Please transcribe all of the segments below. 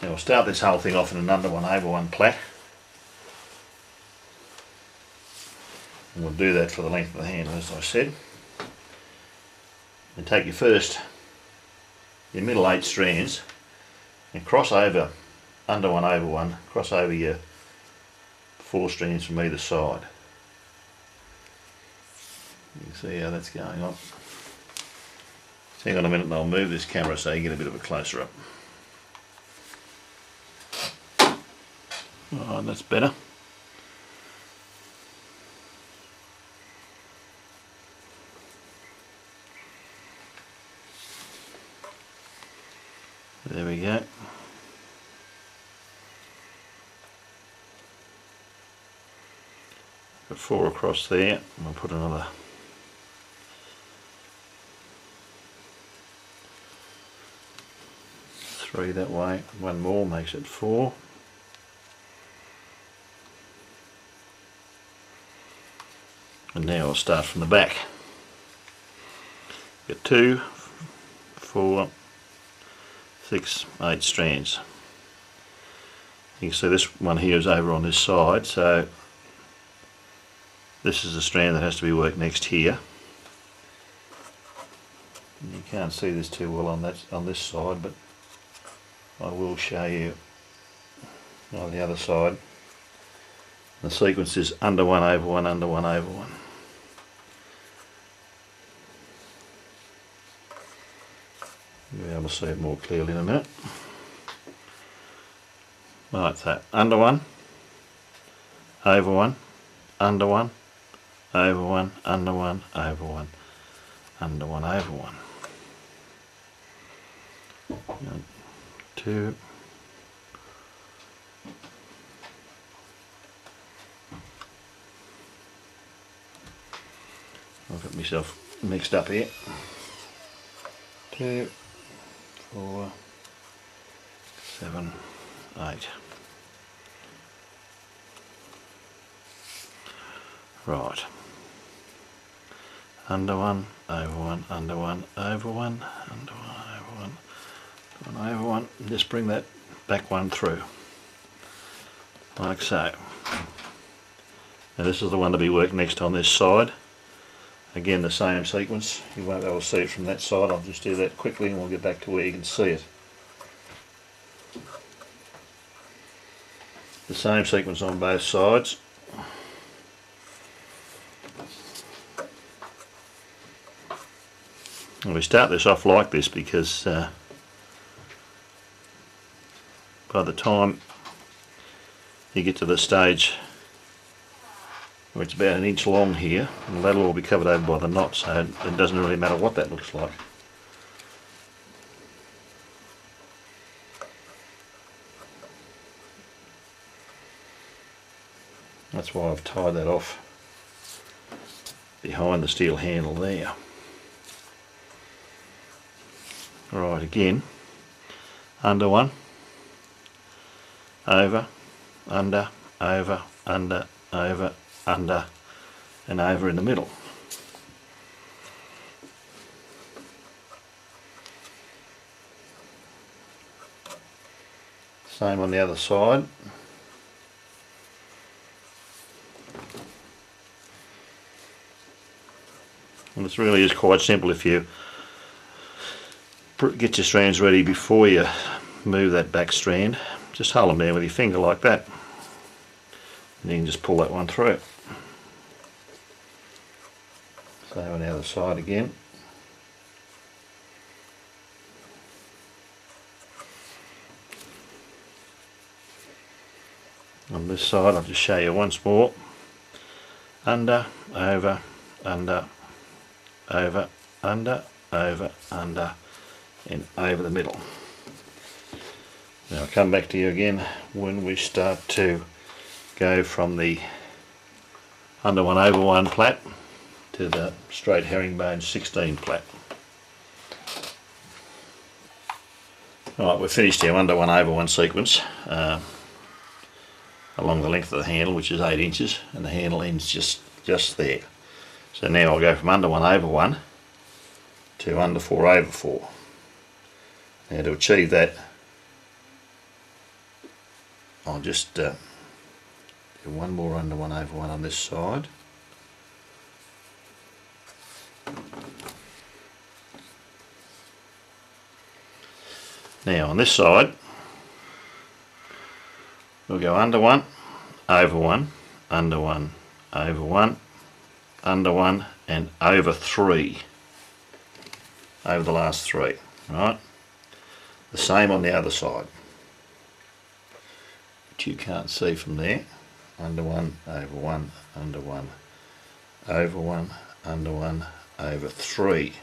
Now we'll start this whole thing off in an under one over one plait, and we'll do that for the length of the handle as I said. And take your middle 8 strands and cross over under one over one, cross over your 4 strands from either side. You can see how that's going on. Hang on a minute and I'll move this camera so you get a bit of a closer up. Alright, that's better. There we go. Got 4 across there, and I'll put another 3 that way, 1 more makes it 4. And now I'll start from the back. Get 2, 4, 6, 8 strands. You can see this one here is over on this side, so this is the strand that has to be worked next here. You can't see this too well on this side, but I will show you on the other side. The sequence is under one over one, under one over one. You'll be able to see it more clearly in a minute. Right, so under one, over one, under one, over one, under one, over one, under one, over one. 1, 2. I've got myself mixed up here. 2, 4, 7, 8. Right. Under one, over one, under one, over one, under one, over one, one over one. And just bring that back one through, like so. Now this is the one to be worked next on this side. Again, the same sequence. You won't be able to see it from that side. I'll just do that quickly and we'll get back to where you can see it. The same sequence on both sides. And we start this off like this because by the time you get to the stage where it's about 1 inch long here, and that'll all be covered over by the knot, so it doesn't really matter what that looks like. That's why I've tied that off behind the steel handle there. Right, again, under one, over, under, over, under, over, under, and over in the middle. Same on the other side. And this really is quite simple if you get your strands ready before you move that back strand. Just hold them down with your finger like that, and you can just pull that one through. Same on the other side again. On this side I'll just show you once more. Under, over, under, over, under, over, under, and over the middle. Now I'll come back to you again when we start to go from the under one over one plait to the straight herringbone 16 plait. Alright, we've finished our under one over one sequence along the length of the handle, which is 8 inches, and the handle ends just there. So now I'll go from under one over one to under 4 over 4. Now to achieve that, I'll just do one more under one over one on this side. Now on this side we'll go under one, over one, under one, over one, under one, and over three, over the last three, right? The same on the other side, which you can't see from there. Under one, over one, under one, over one, under one, over three.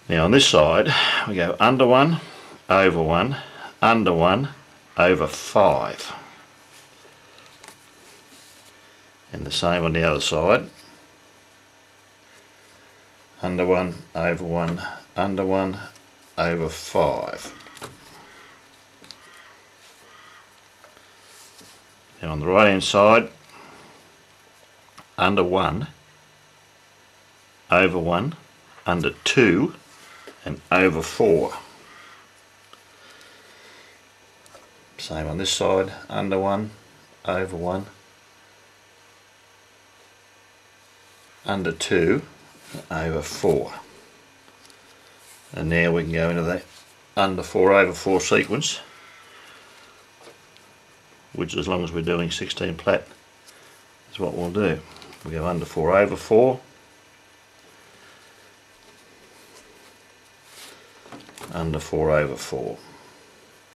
Now on this side we go under one, over five, and the same on the other side. Under one, over five. Now on the right hand side, under one, over one, under two, and over four. Same on this side, under one, over one, under two, over four. And now we can go into the under four over four sequence, which as long as we're doing 16 plait is what we'll do. We go under four over four, under four over four.